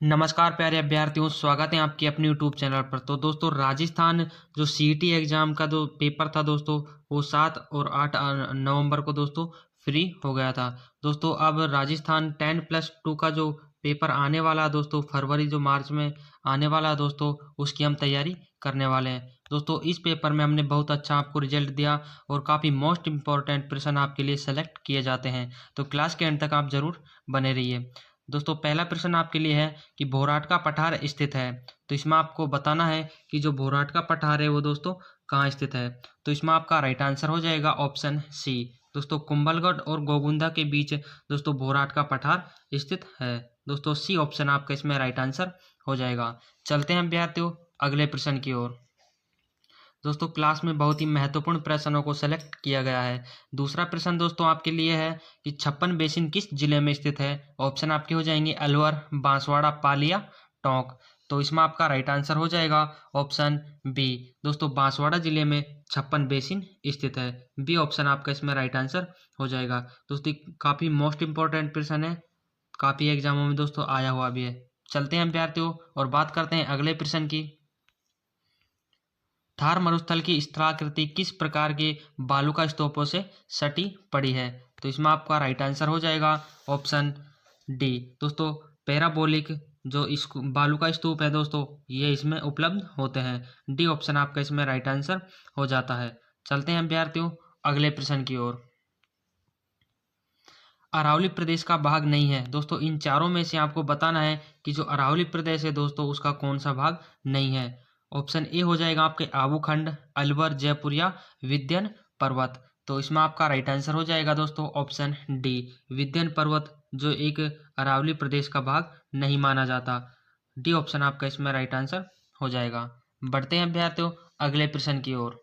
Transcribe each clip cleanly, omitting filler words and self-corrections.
नमस्कार प्यारे अभ्यर्थियों, स्वागत है आपकी अपनी यूट्यूब चैनल पर। तो दोस्तों, राजस्थान जो सीईटी एग्जाम का जो पेपर था दोस्तों, वो 7 और 8 नवंबर को दोस्तों फ्री हो गया था। दोस्तों अब राजस्थान 10+2 का जो पेपर आने वाला है दोस्तों, फरवरी जो मार्च में आने वाला है दोस्तों, उसकी हम तैयारी करने वाले हैं। दोस्तों इस पेपर में हमने बहुत अच्छा आपको रिजल्ट दिया और काफ़ी मोस्ट इम्पॉर्टेंट प्रश्न आपके लिए सेलेक्ट किए जाते हैं। तो क्लास के एंड तक आप जरूर बने रहिए। दोस्तों पहला प्रश्न आपके लिए है कि भोराट का पठार स्थित है। तो इसमें आपको बताना है कि जो भोराट का पठार है वो दोस्तों कहाँ स्थित है। तो इसमें आपका राइट आंसर हो जाएगा ऑप्शन सी। दोस्तों कुंभलगढ़ और गोगुंदा के बीच दोस्तों भोराट का पठार स्थित है। दोस्तों सी ऑप्शन आपका इसमें राइट आंसर हो जाएगा। चलते हैं विद्यार्थियों अगले प्रश्न की ओर। दोस्तों क्लास में बहुत ही महत्वपूर्ण प्रश्नों को सेलेक्ट किया गया है। दूसरा प्रश्न दोस्तों आपके लिए है कि छप्पन बेसिन किस जिले में स्थित है। ऑप्शन आपके हो जाएंगे अलवर, बांसवाड़ा, पालिया, टोंक। तो इसमें आपका राइट आंसर हो जाएगा ऑप्शन बी। दोस्तों बांसवाड़ा जिले में छप्पन बेसिन स्थित है। बी ऑप्शन आपका इसमें राइट आंसर हो जाएगा। दोस्तों काफी मोस्ट इंपॉर्टेंट प्रश्न है, काफी एग्जामों में दोस्तों आया हुआ भी है। चलते हैं विद्यार्थियों और बात करते हैं अगले प्रश्न की। थार मरुस्थल की स्थलाकृति किस प्रकार के बालुका स्तूपों से सटी पड़ी है। तो इसमें आपका राइट आंसर हो जाएगा ऑप्शन डी। दोस्तों पैराबोलिक जो इस बालुका स्तूप है दोस्तों, ये इसमें उपलब्ध होते हैं। डी ऑप्शन आपका इसमें राइट आंसर हो जाता है। चलते हैं विद्यार्थियों अगले प्रश्न की ओर। अरावली प्रदेश का भाग नहीं है। दोस्तों इन चारों में से आपको बताना है कि जो अरावली प्रदेश है दोस्तों उसका कौन सा भाग नहीं है। ऑप्शन ए हो जाएगा आपके आबू खंड, अलवर, जयपुर या विंध्य पर्वत। तो इसमें आपका राइट आंसर हो जाएगा दोस्तों ऑप्शन डी, विंध्य पर्वत जो एक अरावली प्रदेश का भाग नहीं माना जाता। डी ऑप्शन आपका इसमें राइट आंसर हो जाएगा। बढ़ते हैं विद्यार्थियों अगले प्रश्न की ओर।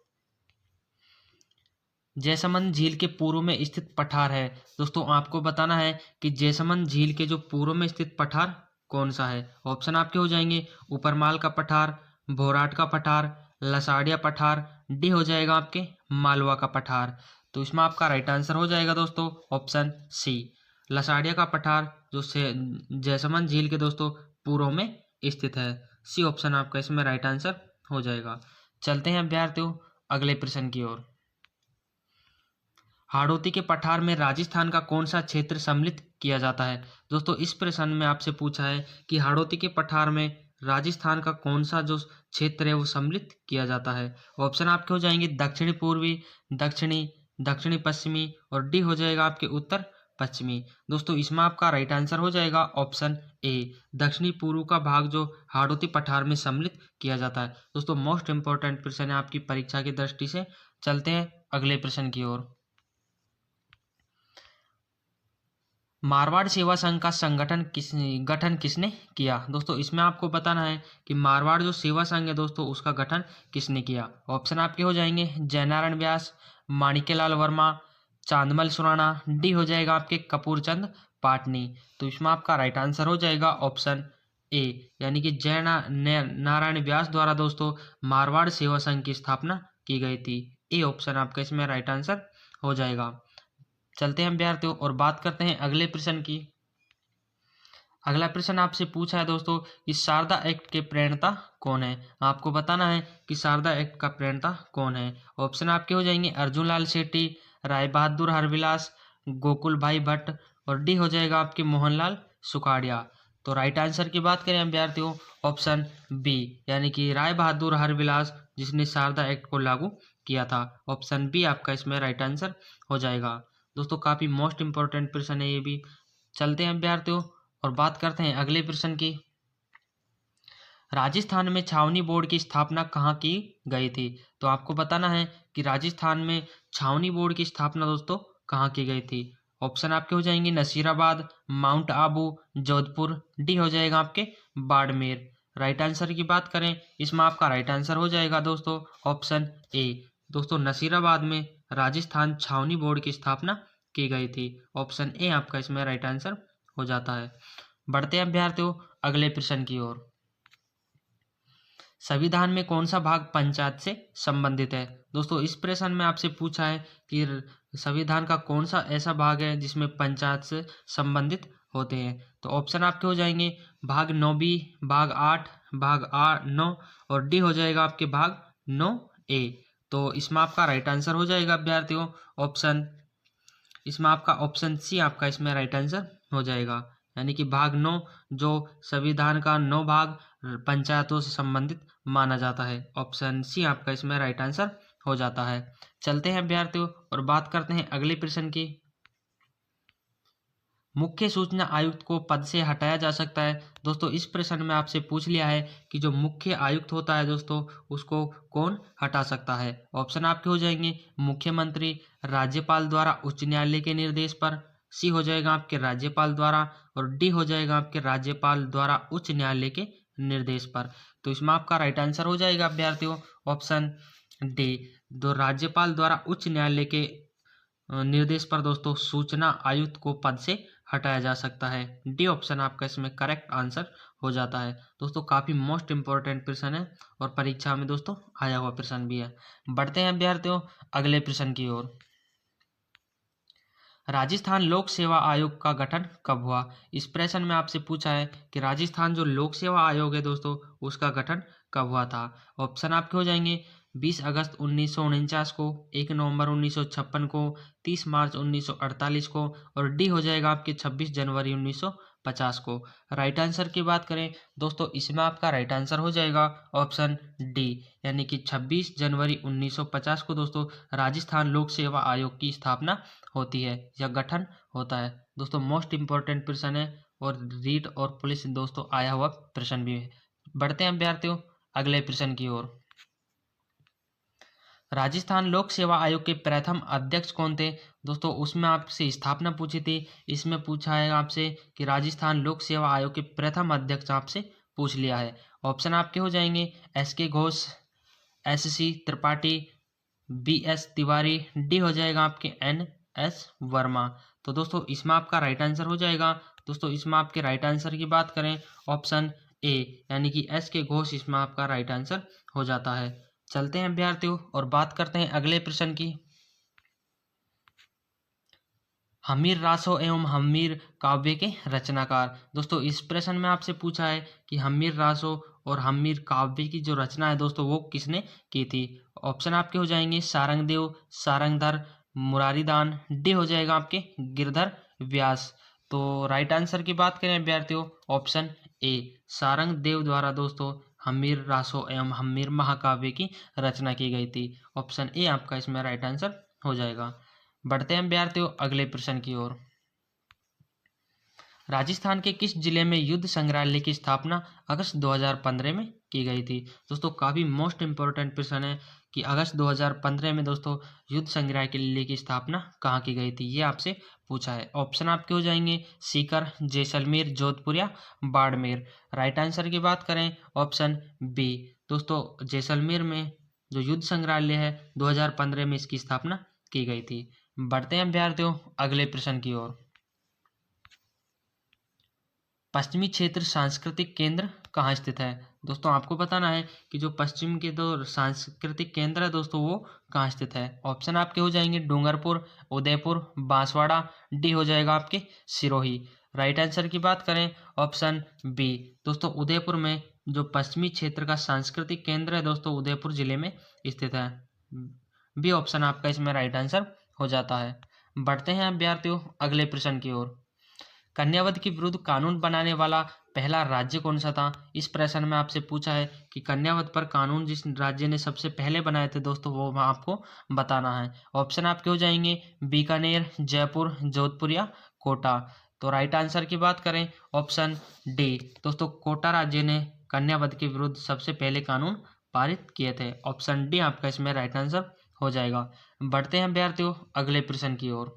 जैसमंद झील के पूर्व में स्थित पठार है। दोस्तों आपको बताना है कि जैसमंद झील के जो पूर्व में स्थित पठार कौन सा है। ऑप्शन आपके हो जाएंगे ऊपरमाल का पठार, भोराट का पठार, लसाड़िया पठार। डी हो जाएगा आपके मालवा का पठार। तो इसमें आपका राइट आंसर हो जाएगा दोस्तों ऑप्शन सी, लसाड़िया का पठार जो से जैसमंद झील के दोस्तों पूर्व में स्थित है। सी ऑप्शन आपका इसमें राइट आंसर हो जाएगा। चलते हैं विद्यार्थियों अगले प्रश्न की ओर। हाड़ौती के पठार में राजस्थान का कौन सा क्षेत्र सम्मिलित किया जाता है। दोस्तों इस प्रश्न में आपसे पूछा है कि हाड़ौती के पठार में राजस्थान का कौन सा जो क्षेत्र है वो सम्मिलित किया जाता है। ऑप्शन आपके हो जाएंगे दक्षिणी पूर्वी, दक्षिणी, दक्षिणी पश्चिमी और डी हो जाएगा आपके उत्तर पश्चिमी। दोस्तों इसमें आपका राइट आंसर हो जाएगा ऑप्शन ए, दक्षिणी पूर्व का भाग जो हाड़ौती पठार में सम्मिलित किया जाता है। दोस्तों मोस्ट इंपॉर्टेंट प्रश्न है आपकी परीक्षा की दृष्टि से। चलते हैं अगले प्रश्न की ओर। मारवाड़ सेवा संघ का गठन किसने किया। दोस्तों इसमें आपको बताना है कि मारवाड़ जो सेवा संघ है दोस्तों उसका गठन किसने किया। ऑप्शन आपके हो जाएंगे जयनारायण व्यास, माणिक्यलाल वर्मा, चांदमल सुराणा। डी हो जाएगा आपके कपूरचंद पाटनी। तो इसमें आपका राइट आंसर हो जाएगा ऑप्शन ए, यानी कि नारायण व्यास द्वारा दोस्तों मारवाड़ सेवा संघ की स्थापना की गई थी। ए ऑप्शन आपका इसमें राइट आंसर हो जाएगा। चलते हैं विद्यार्थियों और बात करते हैं अगले प्रश्न की। अगला प्रश्न आपसे पूछा है दोस्तों कि शारदा एक्ट के प्रणेता कौन है। आपको बताना है कि शारदा एक्ट का प्रणेता कौन है। ऑप्शन आपके हो जाएंगे अर्जुन लाल सेठी, राय बहादुर हरविलास, गोकुल भाई भट्ट और डी हो जाएगा आपके मोहनलाल सुखाड़िया। तो राइट आंसर की बात करें विद्यार्थियों ऑप्शन बी, यानी कि राय बहादुर हरविलास जिसने शारदा एक्ट को लागू किया था। ऑप्शन बी आपका इसमें राइट आंसर हो जाएगा। दोस्तों काफी मोस्ट इंपॉर्टेंट प्रश्न है ये भी। चलते हैं विद्यार्थियों और बात करते हैं अगले प्रश्न की। राजस्थान में छावनी बोर्ड की स्थापना कहाँ की गई थी। तो आपको बताना है कि राजस्थान में छावनी बोर्ड की स्थापना दोस्तों कहाँ की गई थी। ऑप्शन आपके हो जाएंगे नसीराबाद, माउंट आबू, जोधपुर। डी हो जाएगा आपके बाड़मेर। राइट आंसर की बात करें इसमें आपका राइट आंसर हो जाएगा दोस्तों ऑप्शन ए। दोस्तों नसीराबाद में राजस्थान छावनी बोर्ड की स्थापना की गई थी। ऑप्शन ए आपका इसमें राइट आंसर हो जाता है। बढ़ते हैं अभ्यर्थियों अगले प्रश्न की ओर। संविधान में कौन सा भाग पंचायत से संबंधित है। दोस्तों इस प्रश्न में आपसे पूछा है कि संविधान का कौन सा ऐसा भाग है जिसमें पंचायत से संबंधित होते हैं। तो ऑप्शन आपके हो जाएंगे भाग 9B, भाग 8, भाग 9 और डी हो जाएगा आपके भाग 9A। तो इसमें आपका राइट आंसर हो जाएगा विद्यार्थियों ऑप्शन, इसमें आपका ऑप्शन सी आपका इसमें राइट आंसर हो जाएगा, यानी कि भाग 9 जो संविधान का 9 भाग पंचायतों से संबंधित माना जाता है। ऑप्शन सी आपका इसमें राइट आंसर हो जाता है। चलते हैं विद्यार्थियों और बात करते हैं अगले प्रश्न की। मुख्य सूचना आयुक्त को पद से हटाया जा सकता है। दोस्तों इस प्रश्न में आपसे पूछ लिया है कि जो मुख्य आयुक्त होता है दोस्तों उसको कौन हटा सकता है। ऑप्शन आपके हो जाएंगे मुख्यमंत्री, राज्यपाल द्वारा उच्च न्यायालय के निर्देश पर, सी हो जाएगा आपके राज्यपाल द्वारा, और डी हो जाएगा आपके राज्यपाल द्वारा उच्च न्यायालय के निर्देश पर। तो इसमें आपका राइट आंसर हो जाएगा विद्यार्थियों ऑप्शन डी, जो राज्यपाल द्वारा उच्च न्यायालय के निर्देश पर दोस्तों सूचना आयुक्त को पद से हटाया जा सकता है। डी ऑप्शन आपका इसमें करेक्ट आंसर हो जाता है। दोस्तों काफी मोस्ट इंपॉर्टेंट प्रश्न है और परीक्षा में दोस्तों आया हुआ प्रश्न भी है। बढ़ते हैं विद्यार्थियों अगले प्रश्न की ओर। राजस्थान लोक सेवा आयोग का गठन कब हुआ। इस प्रश्न में आपसे पूछा है कि राजस्थान जो लोक सेवा आयोग है दोस्तों उसका गठन कब हुआ था। ऑप्शन आपके हो जाएंगे 20 अगस्त 1949 को, 1 नवंबर 1956 को, 30 मार्च 1948 को, और डी हो जाएगा आपके 26 जनवरी 1950 को। राइट आंसर की बात करें दोस्तों इसमें आपका राइट आंसर हो जाएगा ऑप्शन डी, यानी कि 26 जनवरी 1950 को दोस्तों राजस्थान लोक सेवा आयोग की स्थापना होती है या गठन होता है। दोस्तों मोस्ट इंपॉर्टेंट प्रश्न है और रीट और पुलिस दोस्तों आया हुआ प्रश्न भी है। बढ़ते हैं विद्यार्थियों अगले प्रश्न की ओर। राजस्थान लोक सेवा आयोग के प्रथम अध्यक्ष कौन थे। दोस्तों उसमें आपसे स्थापना पूछी थी, इसमें पूछा है आपसे कि राजस्थान लोक सेवा आयोग के प्रथम अध्यक्ष आपसे पूछ लिया है। ऑप्शन आपके हो जाएंगे SK Ghosh, SC Tripathi, BS Tiwari, D हो जाएगा आपके NS वर्मा। तो दोस्तों इसमें आपका राइट आंसर हो जाएगा। दोस्तों इसमें आपके राइट आंसर की बात करें ऑप्शन ए, यानी कि SK घोष इसमें आपका राइट आंसर हो जाता है। चलते हैं विद्यार्थियों और बात करते हैं अगले प्रश्न की। हमीर रासो एवं हमीर काव्य के रचनाकार। दोस्तों इस प्रश्न में आपसे पूछा है कि हमीर रासो और हमीर काव्य की जो रचना है दोस्तों वो किसने की थी। ऑप्शन आपके हो जाएंगे सारंगदेव, सारंगधर, मुरारीदान, डी हो जाएगा आपके गिरधर व्यास। तो राइट आंसर की बात करें विद्यार्थियों ऑप्शन ए, सारंगदेव द्वारा दोस्तों हमीर रासो एवं हमीर महाकाव्य की रचना की गई थी। ऑप्शन ए आपका इसमें राइट आंसर हो जाएगा। बढ़ते हैं विद्यार्थियों अगले प्रश्न की ओर। राजस्थान के किस जिले में युद्ध संग्रहालय की स्थापना अगस्त 2015 में की गई थी। दोस्तों काफी मोस्ट इंपॉर्टेंट प्रश्न है कि अगस्त 2015 में दोस्तों युद्ध संग्रहालय की स्थापना कहाँ की गई थी, ये आपसे पूछा है। ऑप्शन आपके हो जाएंगे सीकर, जैसलमेर, जोधपुर या बाड़मेर। राइट आंसर की बात करें ऑप्शन बी, दोस्तों जैसलमेर में जो युद्ध संग्रहालय है 2015 में इसकी स्थापना की गई थी। बढ़ते हैं विद्यार्थियों अगले प्रश्न की ओर। पश्चिमी क्षेत्र सांस्कृतिक केंद्र कहाँ स्थित है। दोस्तों आपको बताना है कि जो पश्चिम के दो सांस्कृतिक केंद्र है दोस्तों वो कहाँ स्थित है। ऑप्शन आपके हो जाएंगे डूंगरपुर, उदयपुर, बांसवाड़ा, डी हो जाएगा आपके सिरोही। राइट आंसर की बात करें ऑप्शन बी, दोस्तों उदयपुर में जो पश्चिमी क्षेत्र का सांस्कृतिक केंद्र है दोस्तों उदयपुर जिले में स्थित है। बी ऑप्शन आपका इसमें राइट आंसर हो जाता है। बढ़ते हैं विद्यार्थियों अगले प्रश्न की ओर। कन्यावध के विरुद्ध कानून बनाने वाला पहला राज्य कौन सा था। इस प्रश्न में आपसे पूछा है कि कन्यावध पर कानून जिस राज्य ने सबसे पहले बनाए थे दोस्तों वो आपको बताना है। ऑप्शन आपके हो जाएंगे बीकानेर, जयपुर, जोधपुर या कोटा। तो राइट आंसर की बात करें ऑप्शन डी, दोस्तों कोटा राज्य ने कन्यावध के विरुद्ध सबसे पहले कानून पारित किए थे। ऑप्शन डी आपका इसमें राइट आंसर हो जाएगा। बढ़ते हैं विद्यार्थियों अगले प्रश्न की ओर।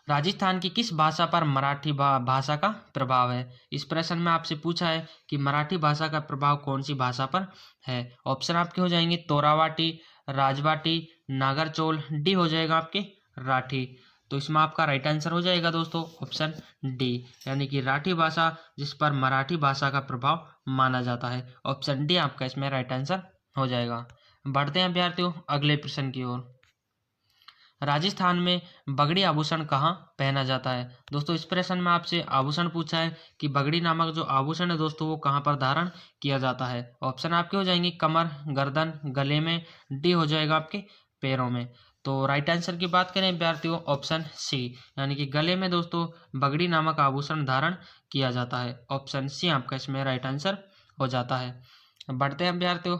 राजस्थान की किस भाषा पर मराठी भाषा का प्रभाव है। इस प्रश्न में आपसे पूछा है कि मराठी भाषा का प्रभाव कौन सी भाषा पर है। ऑप्शन आपके हो जाएंगे तोरावाटी, राजवाटी, नागरचोल, डी हो जाएगा आपके राठी। तो इसमें आपका राइट आंसर हो जाएगा दोस्तों ऑप्शन डी, यानी कि राठी भाषा जिस पर मराठी भाषा का प्रभाव माना जाता है। ऑप्शन डी आपका इसमें राइट आंसर हो जाएगा। बढ़ते हैं विद्यार्थियों अगले प्रश्न की ओर। राजस्थान में बगड़ी आभूषण कहाँ पहना जाता है? दोस्तों इस प्रश्न में आपसे आभूषण पूछा है कि बगड़ी नामक जो आभूषण है दोस्तों वो कहाँ पर धारण किया जाता है। ऑप्शन आपके हो जाएंगे कमर, गर्दन, गले में, डी हो जाएगा आपके पैरों में। तो राइट आंसर की बात करें विद्यार्थियों, ऑप्शन सी यानी कि गले में दोस्तों बगड़ी नामक आभूषण धारण किया जाता है। ऑप्शन सी आपका इसमें राइट आंसर हो जाता है। बढ़ते हैं विद्यार्थियों,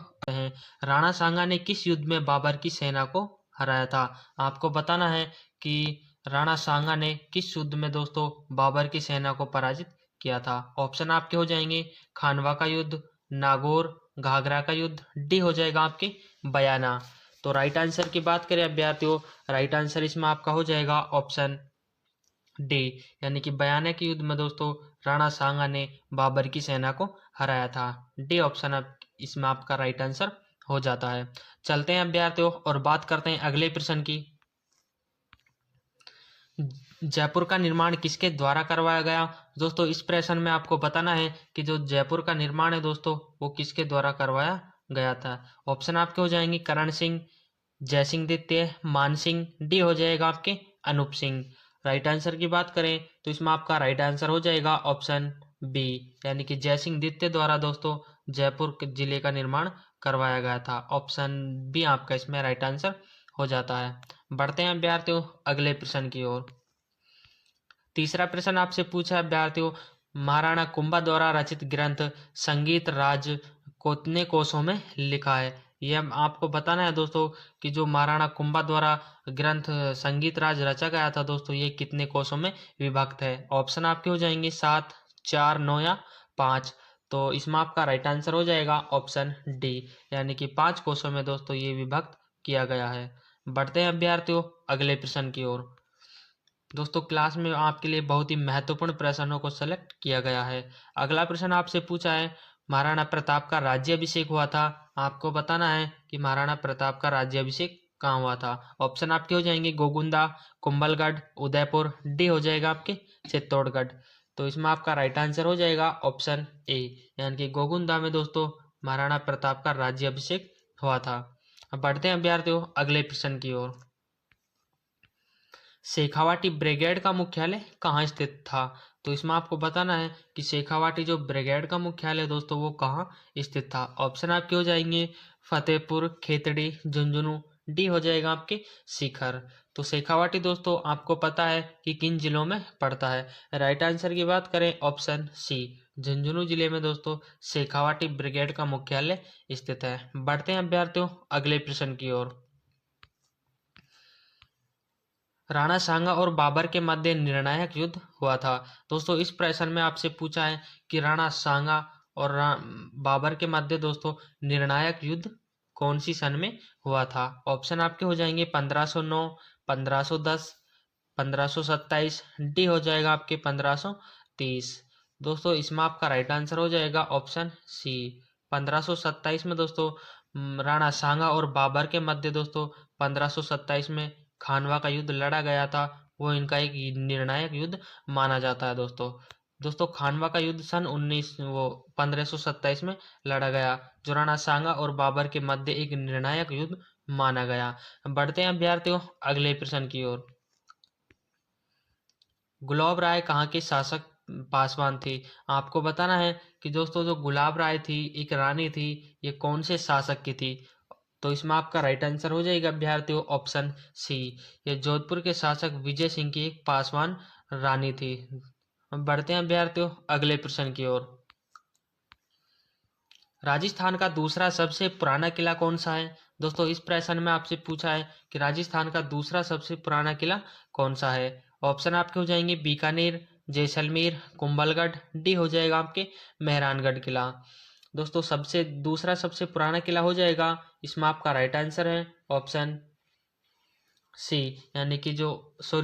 राणा सांगा ने किस युद्ध में बाबर की सेना को हराया था? आपको बताना है कि राणा सांगा ने किस युद्ध में दोस्तों बाबर की सेना को पराजित किया था। ऑप्शन आपके हो जाएंगे खानवा का युद्ध, नागौर, घाघरा का युद्ध, डी हो जाएगा आपके बयाना। तो राइट आंसर की बात करें अभ्यर्थियों, राइट आंसर इसमें आपका हो जाएगा ऑप्शन डी यानी कि बयाना के युद्ध में दोस्तों राणा सांगा ने बाबर की सेना को हराया था। डी ऑप्शन अब इसमें आपका राइट आंसर हो जाता है। चलते हैं अभ्यर्थियों और बात करते हैं अगले प्रश्न की। जयपुर का निर्माण किसके द्वारा करवाया गया? दोस्तों इस प्रश्न में आपको बताना है कि जो जयपुर का निर्माण है दोस्तों वो किसके द्वारा करवाया गया था। ऑप्शन आपके हो जाएंगे करण सिंह, जयसिंह द्वितीय, मान सिंह, डी हो जाएगा आपके अनूप सिंह। राइट आंसर की बात करें तो इसमें आपका राइट आंसर हो जाएगा ऑप्शन बी यानी कि जयसिंह द्वितीय द्वारा दोस्तों जयपुर जिले का निर्माण करवाया गया था। ऑप्शन बी आपका इसमें राइट आंसर हो जाता है। बढ़ते हैं अभ्यर्थियों अगले प्रश्न की ओर। तीसरा प्रश्न आपसे पूछा है अभ्यर्थियों, महाराणा कुंभा द्वारा रचित ग्रंथ संगीत राज कितने कोशों में लिखा है? यह आपको बताना है दोस्तों कि जो महाराणा कुंभा द्वारा ग्रंथ संगीत राज रचा गया था दोस्तों ये कितने कोशों में विभक्त है। ऑप्शन आपके हो जाएंगे 7, 4, 9 या 5। तो इसमें आपका राइट आंसर हो जाएगा ऑप्शन डी यानी कि 5 कोशों में दोस्तों ये विभक्त किया गया है। बढ़ते हैं अभ्यर्थियों अगले प्रश्न की ओर। दोस्तों क्लास में आपके लिए बहुत ही महत्वपूर्ण प्रश्नों को सेलेक्ट किया गया है। अगला प्रश्न आपसे पूछा है महाराणा प्रताप का राज्याभिषेक हुआ था। आपको बताना है कि महाराणा प्रताप का राज्याभिषेक कहाँ हुआ था। ऑप्शन आपके हो जाएंगे गोगुंदा, कुंभलगढ़, उदयपुर, डी हो जाएगा आपके चित्तौड़गढ़। तो इसमें आपका राइट आंसर हो जाएगा ऑप्शन ए यानी कि गोगुंदा में दोस्तों महाराणा प्रताप का राज्याभिषेक हुआ था। अब बढ़ते हैं अभ्यर्थियों अगले प्रश्न की ओर। शेखावाटी ब्रिगेड का मुख्यालय कहाँ स्थित था? तो इसमें आपको बताना है कि शेखावाटी जो ब्रिगेड का मुख्यालय दोस्तों वो कहाँ स्थित था। ऑप्शन आपके हो जाएंगे फतेहपुर, खेतड़ी, झुंझुनू, डी हो जाएगा आपके शिखर। तो शेखावाटी दोस्तों आपको पता है कि किन जिलों में पड़ता है। राइट आंसर की बात करें ऑप्शन सी झुंझुनू जिले में दोस्तों शेखावाटी ब्रिगेड का मुख्यालय स्थित है। बढ़ते हैं अभ्यर्थियों अगले प्रश्न की ओर। राणा सांगा और बाबर के मध्य निर्णायक युद्ध हुआ था। दोस्तों इस प्रश्न में आपसे पूछा है कि राणा सांगा और बाबर के मध्य दोस्तों निर्णायक युद्ध कौन सी सन में हुआ था। ऑप्शन आपके हो जाएंगे 1509, 1510, 1527, डी हो जाएगा आपके 1530। दोस्तों इसमें आपका राइट आंसर हो जाएगा ऑप्शन सी 1527 में दोस्तों राणा सांगा और बाबर के मध्य दोस्तों 1527 में खानवा का युद्ध लड़ा गया था। वो इनका एक निर्णायक युद्ध माना जाता है दोस्तों खानवा का युद्ध सन 1527 में लड़ा गया जो राणा सांगा और बाबर के मध्य एक निर्णायक युद्ध माना गया। बढ़ते हैं अभ्यर्थियों अगले प्रश्न की ओर। गुलाब राय कहाँ के शासक पासवान थी? आपको बताना है कि दोस्तों जो गुलाब राय थी एक रानी थी, ये कौन से शासक की थी। तो इसमें आपका राइट आंसर हो जाएगा अभ्यर्थियों ऑप्शन सी ये जोधपुर के शासक विजय सिंह की एक पासवान रानी थी। बढ़ते हैं अभ्यर्थियों अगले प्रश्न की ओर। राजस्थान का दूसरा सबसे पुराना किला कौन सा है? दोस्तों इस प्रश्न में आपसे पूछा है कि राजस्थान का दूसरा सबसे पुराना किला कौन सा है। ऑप्शन आपके हो जाएंगे बीकानेर, जैसलमेर, कुंभलगढ़, डी हो जाएगा आपके मेहरानगढ़ किला। दोस्तों दूसरा सबसे पुराना किला हो जाएगा, इसमें आपका राइट आंसर है ऑप्शन सी यानी कि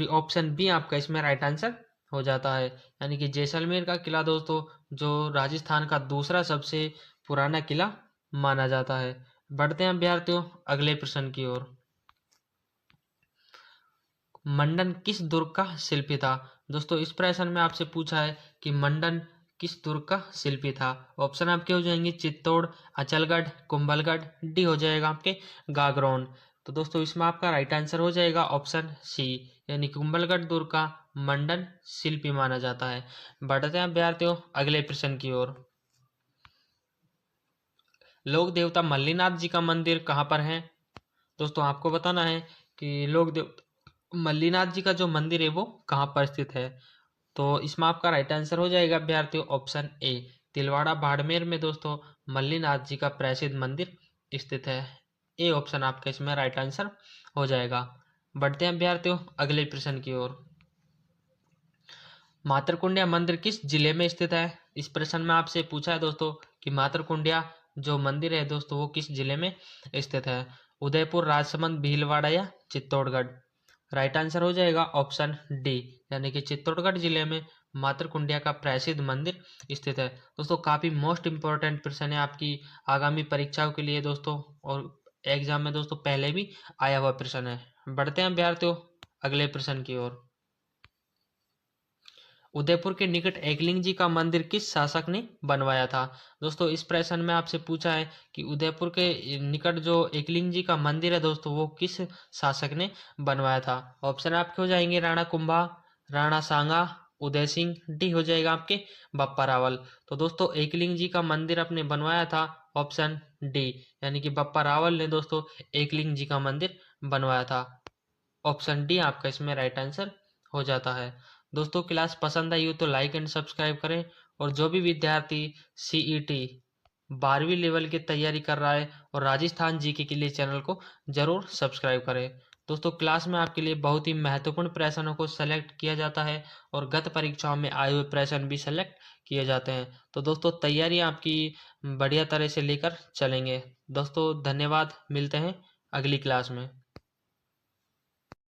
ऑप्शन बी आपका इसमें राइट आंसर हो जाता है यानी कि जैसलमेर का किला दोस्तों जो राजस्थान का दूसरा सबसे पुराना किला माना जाता है। बढ़ते हैं अभ्यर्थियों अगले प्रश्न की ओर। मंडन किस दुर्ग का शिल्पी था? दोस्तों इस प्रश्न में आपसे पूछा है कि मंडन किस दुर्ग का शिल्पी था। ऑप्शन आपके हो जाएंगे चित्तौड़, अचलगढ़, कुंभलगढ़, डी हो जाएगा आपके गागरोन। तो दोस्तों इसमें आपका राइट आंसर हो जाएगा ऑप्शन सी, यानी कुंभलगढ़ दुर्ग का मंडन शिल्पी माना जाता है। बढ़ते हैं अभ्यर्थियों अगले प्रश्न की ओर। लोक देवता मल्लीनाथ जी का मंदिर कहाँ पर है? दोस्तों आपको बताना है कि लोक देवता मल्लीनाथ जी का जो मंदिर है वो कहाँ पर स्थित है। तो इसमें आपका राइट आंसर हो जाएगा अभ्यर्थियों ऑप्शन ए, तिलवाड़ा बाड़मेर में दोस्तों मल्लीनाथ जी का प्रसिद्ध मंदिर स्थित है। ए ऑप्शन आपका इसमें राइट आंसर हो जाएगा। बढ़ते हैं अभ्यर्थियों अगले प्रश्न की ओर। मातरकुंडिया मंदिर किस जिले में स्थित है? इस प्रश्न में आपसे पूछा है दोस्तों कि मातरकुंडिया जो मंदिर है दोस्तों वो किस जिले में स्थित है। उदयपुर, राजसमंद, भीलवाड़ा या चित्तौड़गढ़? राइट आंसर हो जाएगा ऑप्शन डी, यानी कि चित्तौड़गढ़ जिले में मातरकुंडिया का प्रसिद्ध मंदिर स्थित है। दोस्तों काफी मोस्ट इंपॉर्टेंट प्रश्न है आपकी आगामी परीक्षाओं के लिए दोस्तों, और एग्जाम में दोस्तों पहले भी आया हुआ प्रश्न है। बढ़ते हैं अभ्यर्थियों अगले प्रश्न की ओर। उदयपुर के निकट एकलिंग जी का मंदिर किस शासक ने बनवाया था? दोस्तों इस प्रश्न में आपसे पूछा है कि उदयपुर के निकट जो एकलिंग जी का मंदिर है दोस्तों वो किस शासक ने बनवाया था। ऑप्शन आपके हो जाएंगे राणा कुंभा, राणा सांगा, उदय सिंह, डी हो जाएगा आपके बप्पा रावल। तो दोस्तों एकलिंग जी का मंदिर अपने बनवाया था ऑप्शन डी, यानी कि बप्पा रावल ने दोस्तों एकलिंग जी का मंदिर बनवाया था। ऑप्शन डी आपका इसमें राइट आंसर हो जाता है। दोस्तों क्लास पसंद आई हो तो लाइक एंड सब्सक्राइब करें, और जो भी विद्यार्थी सीईटी 12वीं लेवल की तैयारी कर रहा है और राजस्थान जीके के लिए चैनल को जरूर सब्सक्राइब करें। दोस्तों क्लास में आपके लिए बहुत ही महत्वपूर्ण प्रश्नों को सेलेक्ट किया जाता है और गत परीक्षाओं में आए हुए प्रश्न भी सेलेक्ट किए जाते हैं। तो दोस्तों तैयारी आपकी बढ़िया तरह से लेकर चलेंगे। दोस्तों धन्यवाद, मिलते हैं अगली क्लास में।